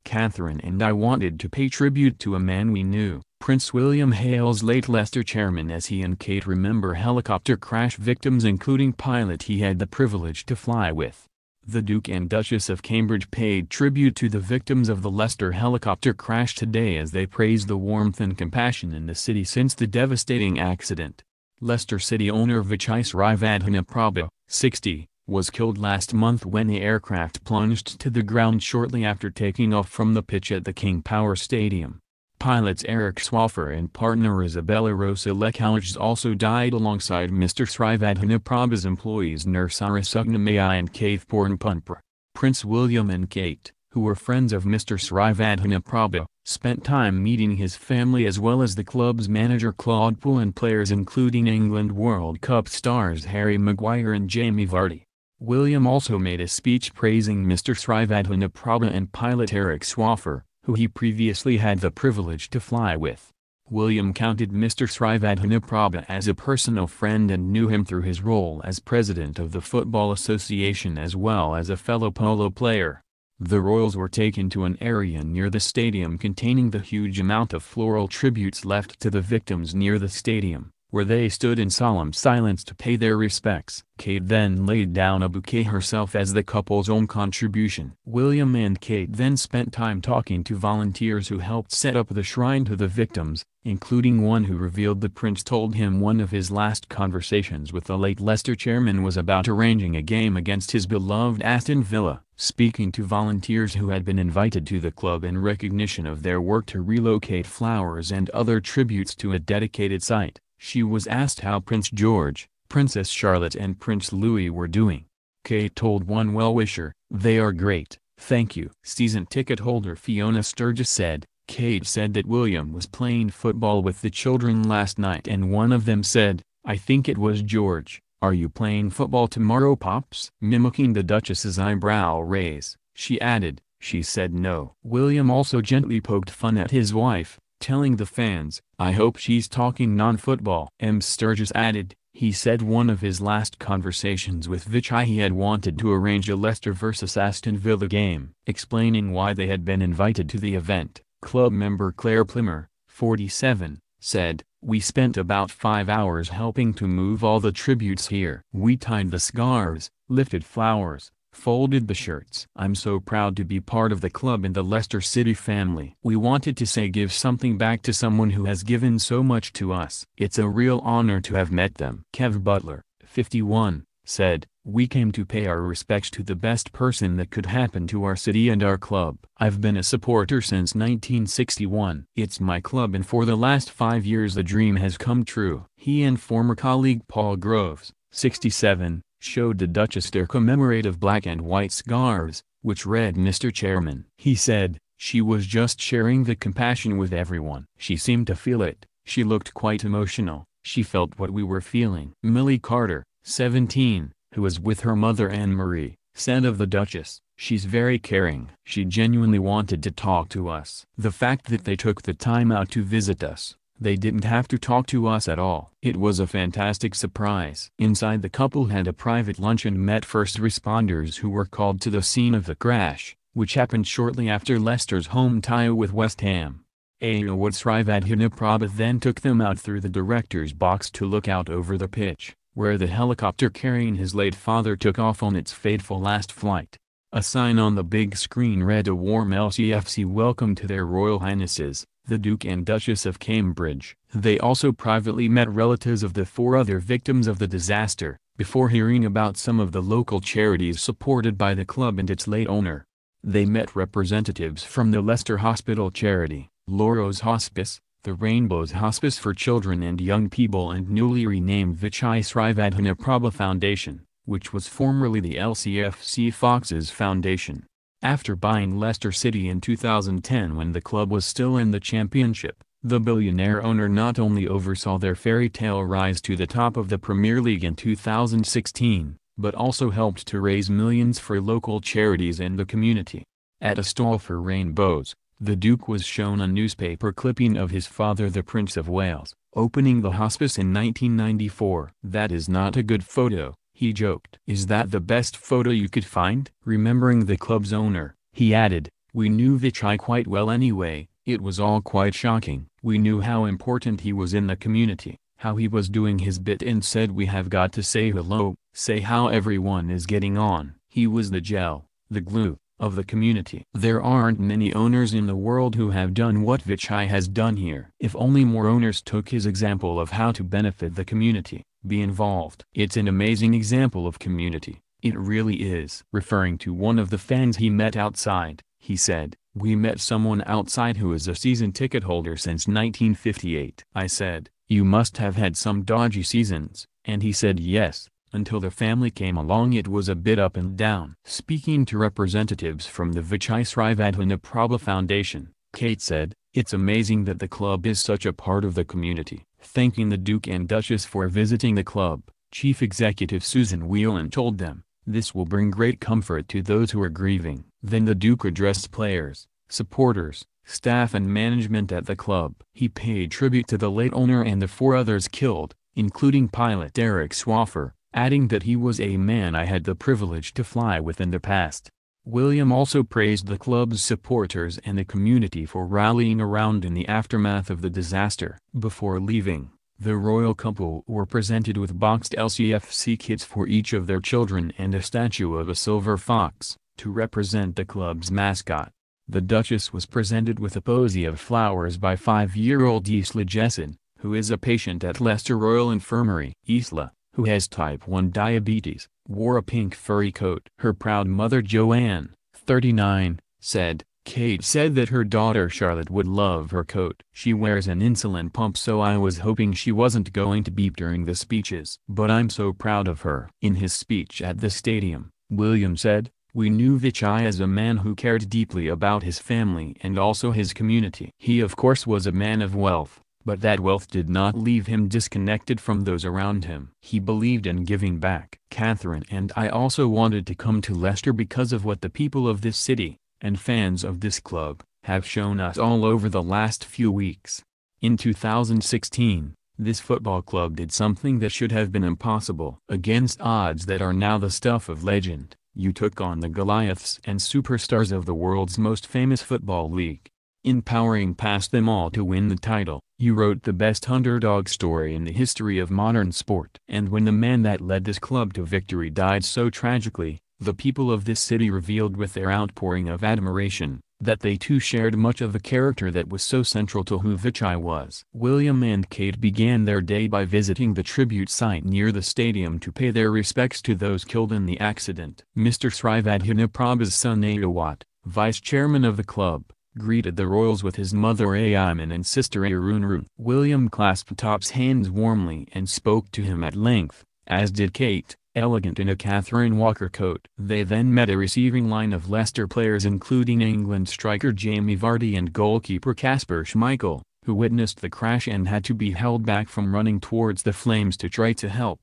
Catherine and I wanted to pay tribute to a man we knew, Prince William Hale's late Leicester chairman, as he and Kate remember helicopter crash victims including pilot he had the privilege to fly with. The Duke and Duchess of Cambridge paid tribute to the victims of the Leicester helicopter crash today as they praised the warmth and compassion in the city since the devastating accident. Leicester City owner Vichai Srivadhanaprabha, 60, was killed last month when the aircraft plunged to the ground shortly after taking off from the pitch at the King Power Stadium. Pilots Eric Swaffer and partner Isabella Rosa Lekhalj also died alongside Mr. Srivadhanaprabha's employees Nursara Sugnamai and Keith Pornpunpra. Prince William and Kate, who were friends of Mr. Srivadhanaprabha, spent time meeting his family as well as the club's manager Claude Puel and players including England World Cup stars Harry Maguire and Jamie Vardy. William also made a speech praising Mr. Srivadhanaprabha and pilot Eric Swaffer, who he previously had the privilege to fly with. William counted Mr. Srivadhanaprabha as a personal friend and knew him through his role as president of the Football Association as well as a fellow polo player. The royals were taken to an area near the stadium containing the huge amount of floral tributes left to the victims near the stadium, where they stood in solemn silence to pay their respects. Kate then laid down a bouquet herself as the couple's own contribution. William and Kate then spent time talking to volunteers who helped set up the shrine to the victims, including one who revealed the prince told him one of his last conversations with the late Leicester chairman was about arranging a game against his beloved Aston Villa. Speaking to volunteers who had been invited to the club in recognition of their work to relocate flowers and other tributes to a dedicated site, she was asked how Prince George, Princess Charlotte and Prince Louis were doing. Kate told one well-wisher, "They are great, thank you." Season ticket holder Fiona Sturgis said, "Kate said that William was playing football with the children last night and one of them said, I think it was George, 'Are you playing football tomorrow, Pops?' Mimicking the Duchess's eyebrow raise, she added, she said no." William also gently poked fun at his wife, telling the fans, "I hope she's talking non-football." Sturgis added, he said one of his last conversations with Vichai he had wanted to arrange a Leicester vs Aston Villa game. Explaining why they had been invited to the event, club member Claire Plimmer, 47, said, "We spent about 5 hours helping to move all the tributes here. We tied the scarves, lifted flowers, folded the shirts. I'm so proud to be part of the club and the Leicester City family. We wanted to say give something back to someone who has given so much to us. It's a real honor to have met them." Kev Butler, 51, said, "We came to pay our respects to the best person that could happen to our city and our club. I've been a supporter since 1961. It's my club and for the last 5 years the dream has come true." He and former colleague Paul Groves, 67, showed the Duchess their commemorative black and white scarves, which read "Mr. Chairman." He said, "She was just sharing the compassion with everyone. She seemed to feel it, she looked quite emotional, she felt what we were feeling." Millie Carter, 17, who was with her mother Anne-Marie, said of the Duchess, "She's very caring. She genuinely wanted to talk to us. The fact that they took the time out to visit us, they didn't have to talk to us at all. It was a fantastic surprise." Inside, the couple had a private lunch and met first responders who were called to the scene of the crash, which happened shortly after Leicester's home tie with West Ham. Ayawad Srivadhanaprabha then took them out through the director's box to look out over the pitch, where the helicopter carrying his late father took off on its fateful last flight. A sign on the big screen read, "A warm LCFC welcome to their Royal Highnesses, the Duke and Duchess of Cambridge." They also privately met relatives of the 4 other victims of the disaster, before hearing about some of the local charities supported by the club and its late owner. They met representatives from the Leicester Hospital Charity, Laurel's Hospice, the Rainbow's Hospice for Children and Young People and newly renamed Vichai Srivadhanaprabha Foundation, which was formerly the LCFC Foxes Foundation. After buying Leicester City in 2010 when the club was still in the Championship, the billionaire owner not only oversaw their fairy tale rise to the top of the Premier League in 2016, but also helped to raise millions for local charities and the community. At a stall for Rainbows, the Duke was shown a newspaper clipping of his father the Prince of Wales, opening the hospice in 1994. "That is not a good photo," he joked. "Is that the best photo you could find?" Remembering the club's owner, he added, We knew Vichai quite well anyway. It was all quite shocking. We knew how important he was in the community, how he was doing his bit, and said we have got to say hello, say how everyone is getting on. He was the gel, the glue, of the community. There aren't many owners in the world who have done what Vichai has done here. If only more owners took his example of how to benefit the community, be involved. It's an amazing example of community, it really is. Referring to one of the fans he met outside, he said, "We met someone outside who is a season ticket holder since 1958. I said, you must have had some dodgy seasons, and he said yes. Until the family came along it was a bit up and down." Speaking to representatives from the Vichai Srivadhana Prabha Foundation, Kate said, "It's amazing that the club is such a part of the community." Thanking the Duke and Duchess for visiting the club, Chief Executive Susan Whelan told them, "This will bring great comfort to those who are grieving." Then the Duke addressed players, supporters, staff and management at the club. He paid tribute to the late owner and the 4 others killed, including pilot Derek Swaffer, adding that he was a man I had the privilege to fly with in the past. William also praised the club's supporters and the community for rallying around in the aftermath of the disaster. Before leaving, the royal couple were presented with boxed LCFC kits for each of their children and a statue of a silver fox, to represent the club's mascot. The Duchess was presented with a posy of flowers by 5-year-old Isla Jesson, who is a patient at Leicester Royal Infirmary. Isla, who has type 1 diabetes, wore a pink furry coat. Her proud mother Joanne, 39, said, "Kate said that her daughter Charlotte would love her coat. She wears an insulin pump, so I was hoping she wasn't going to beep during the speeches. But I'm so proud of her." In his speech at the stadium, William said, "We knew Vichai as a man who cared deeply about his family and also his community. He of course was a man of wealth, but that wealth did not leave him disconnected from those around him. He believed in giving back." Catherine and I also wanted to come to Leicester because of what the people of this city, and fans of this club, have shown us all over the last few weeks. In 2016, this football club did something that should have been impossible. Against odds that are now the stuff of legend, you took on the Goliaths and superstars of the world's most famous football league. In powering past them all to win the title, you wrote the best underdog story in the history of modern sport. And when the man that led this club to victory died so tragically, the people of this city revealed with their outpouring of admiration, that they too shared much of the character that was so central to who Vichai was. William and Kate began their day by visiting the tribute site near the stadium to pay their respects to those killed in the accident. Mr. Srivadhana Prabha's son Ayawat, vice chairman of the club, greeted the royals with his mother Ayman and sister Arunru. William clasped Top's hands warmly and spoke to him at length, as did Kate, elegant in a Catherine Walker coat. They then met a receiving line of Leicester players including England striker Jamie Vardy and goalkeeper Kasper Schmeichel, who witnessed the crash and had to be held back from running towards the flames to try to help.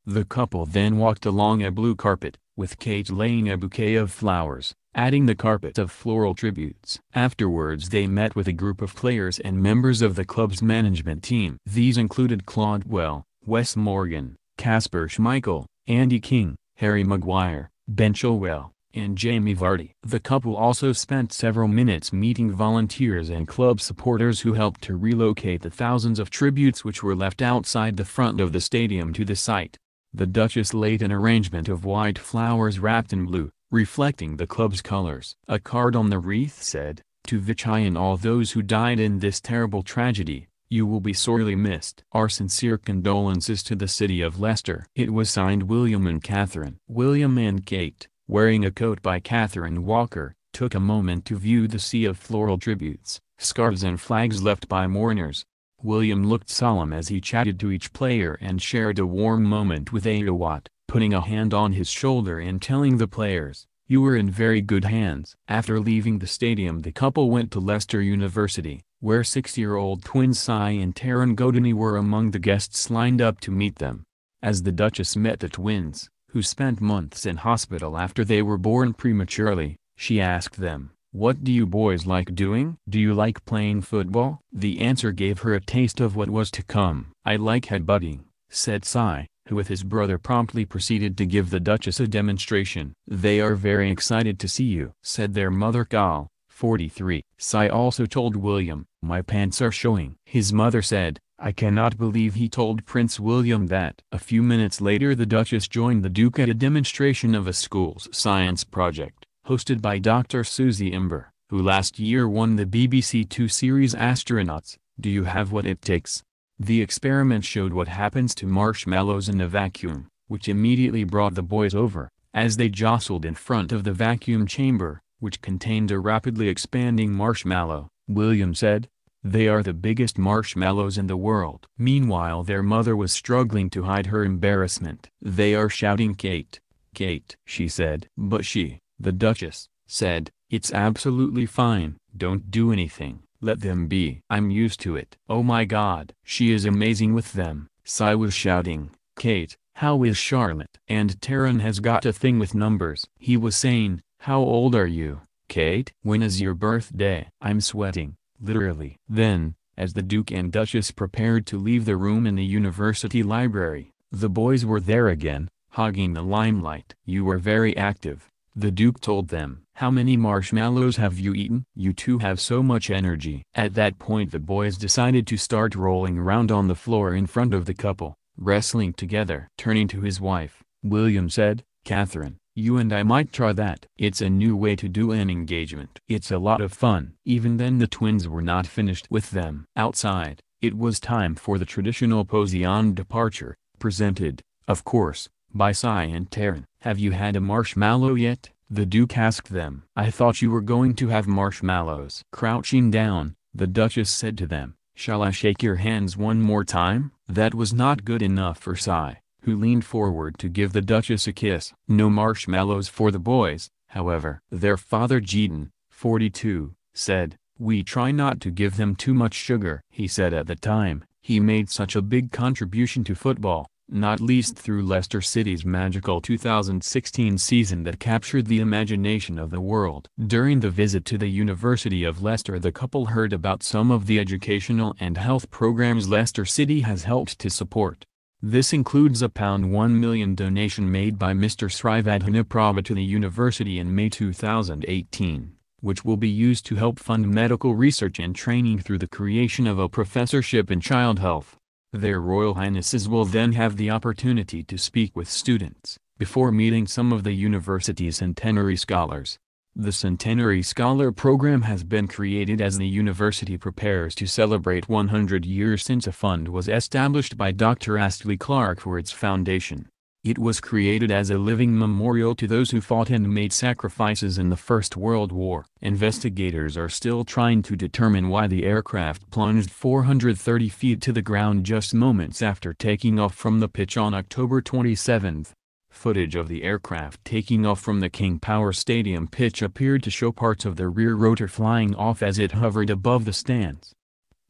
The couple then walked along a blue carpet, with Kate laying a bouquet of flowers, adding the carpet of floral tributes. Afterwards they met with a group of players and members of the club's management team. These included Claude Well, Wes Morgan, Kasper Schmeichel, Andy King, Harry Maguire, Ben Chilwell, and Jamie Vardy. The couple also spent several minutes meeting volunteers and club supporters who helped to relocate the thousands of tributes which were left outside the front of the stadium to the site. The Duchess laid an arrangement of white flowers wrapped in blue, reflecting the club's colors. A card on the wreath said, "To Vichai and all those who died in this terrible tragedy, you will be sorely missed. Our sincere condolences to the city of Leicester." It was signed William and Catherine. William and Kate, wearing a coat by Catherine Walker, took a moment to view the sea of floral tributes, scarves and flags left by mourners. William looked solemn as he chatted to each player and shared a warm moment with Ayawat, putting a hand on his shoulder and telling the players, "You were in very good hands." After leaving the stadium the couple went to Leicester University, where 6-year-old twins Sai and Taran Godini were among the guests lined up to meet them. As the Duchess met the twins, who spent months in hospital after they were born prematurely, she asked them, "What do you boys like doing? Do you like playing football?" The answer gave her a taste of what was to come. "I like headbutting," said Sai, who with his brother promptly proceeded to give the Duchess a demonstration. "They are very excited to see you," said their mother Kal, 43. Cy also told William, "My pants are showing." His mother said, "I cannot believe he told Prince William that." A few minutes later the Duchess joined the Duke at a demonstration of a school's science project, hosted by Dr. Susie Imber, who last year won the BBC Two series Astronauts, Do You Have What It Takes? The experiment showed what happens to marshmallows in a vacuum, which immediately brought the boys over, as they jostled in front of the vacuum chamber, which contained a rapidly expanding marshmallow. William said, "They are the biggest marshmallows in the world." Meanwhile their mother was struggling to hide her embarrassment. "They are shouting Kate, Kate," she said. But she, the Duchess, said, "It's absolutely fine, don't do anything, let them be. I'm used to it." "Oh my God, she is amazing with them." Cy was shouting, "Kate, how is Charlotte?" "And Taran has got a thing with numbers." He was saying, "How old are you, Kate? When is your birthday?" "I'm sweating, literally." Then, as the Duke and Duchess prepared to leave the room in the university library, the boys were there again, hogging the limelight. "You were very active," the Duke told them. "How many marshmallows have you eaten? You two have so much energy." At that point the boys decided to start rolling around on the floor in front of the couple, wrestling together. Turning to his wife, William said, "Catherine, you and I might try that. It's a new way to do an engagement. It's a lot of fun." Even then the twins were not finished with them. Outside, it was time for the traditional posy on departure, presented, of course, by Cy and Taran. "Have you had a marshmallow yet?" the Duke asked them. "I thought you were going to have marshmallows." Crouching down, the Duchess said to them, "Shall I shake your hands one more time?" That was not good enough for Cy, who leaned forward to give the Duchess a kiss. No marshmallows for the boys, however. Their father Jeton, 42, said, "We try not to give them too much sugar." He said at the time, he made such a big contribution to football, not least through Leicester City's magical 2016 season that captured the imagination of the world. During the visit to the University of Leicester the couple heard about some of the educational and health programs Leicester City has helped to support. This includes a £1 million donation made by Mr. Srivadhanaprabha to the university in May 2018, which will be used to help fund medical research and training through the creation of a professorship in child health. Their Royal Highnesses will then have the opportunity to speak with students, before meeting some of the university's centenary scholars. The Centenary Scholar Program has been created as the university prepares to celebrate 100 years since a fund was established by Dr. Astley Clark for its foundation. It was created as a living memorial to those who fought and made sacrifices in the First World War. Investigators are still trying to determine why the aircraft plunged 430 feet to the ground just moments after taking off from the pitch on October 27. Footage of the aircraft taking off from the King Power Stadium pitch appeared to show parts of the rear rotor flying off as it hovered above the stands.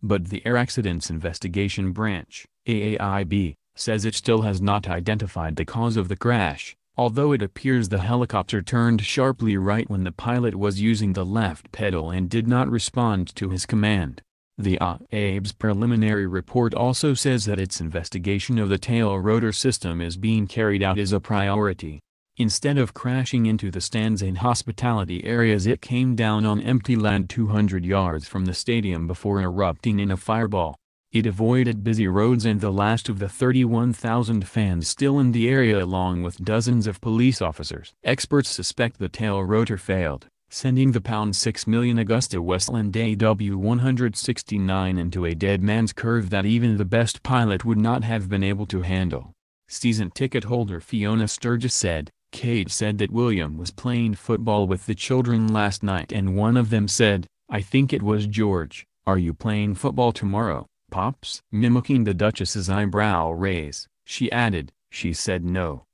But the Air Accidents Investigation Branch, AAIB, says it still has not identified the cause of the crash, although it appears the helicopter turned sharply right when the pilot was using the left pedal and did not respond to his command. The AAIB's preliminary report also says that its investigation of the tail rotor system is being carried out as a priority. Instead of crashing into the stands and hospitality areas, it came down on empty land 200 yards from the stadium before erupting in a fireball. It avoided busy roads and the last of the 31,000 fans still in the area along with dozens of police officers. Experts suspect the tail rotor failed, sending the £6 million Augusta Westland AW169 into a dead man's curve that even the best pilot would not have been able to handle. Season ticket holder Fiona Sturgis said, "Kate said that William was playing football with the children last night and one of them said, 'I think it was George, are you playing football tomorrow, Pops?' Mimicking the Duchess's eyebrow raise, she added, 'She said no.'"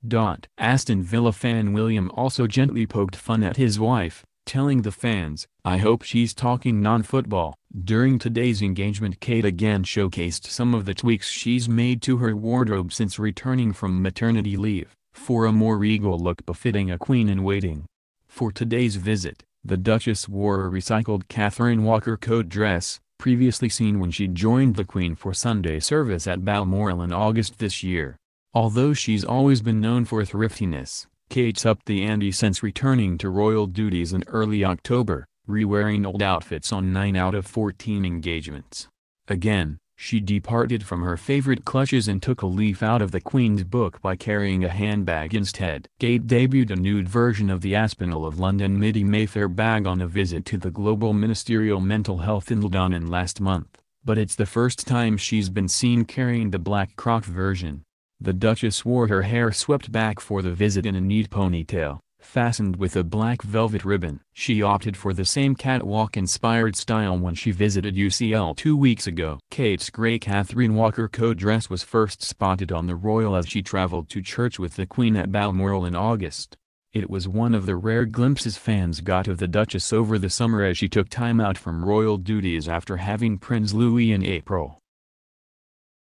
Aston Villa fan William also gently poked fun at his wife, telling the fans, "I hope she's talking non-football." During today's engagement Kate again showcased some of the tweaks she's made to her wardrobe since returning from maternity leave, for a more regal look befitting a queen in waiting. For today's visit, the Duchess wore a recycled Catherine Walker coat dress, previously seen when she joined the Queen for Sunday service at Balmoral in August this year. Although she's always been known for thriftiness, Kate's upped the ante since returning to royal duties in early October, re-wearing old outfits on 9 out of 14 engagements. Again, she departed from her favorite clutches and took a leaf out of the Queen's book by carrying a handbag instead. Kate debuted a nude version of the Aspinall of London Midi Mayfair bag on a visit to the Global Ministerial Mental Health in London last month, but it's the first time she's been seen carrying the black croc version. The Duchess wore her hair swept back for the visit in a neat ponytail, fastened with a black velvet ribbon. She opted for the same catwalk-inspired style when she visited UCL 2 weeks ago. Kate's grey Catherine Walker coat dress was first spotted on the royal as she travelled to church with the Queen at Balmoral in August. It was one of the rare glimpses fans got of the Duchess over the summer as she took time out from royal duties after having Prince Louis in April.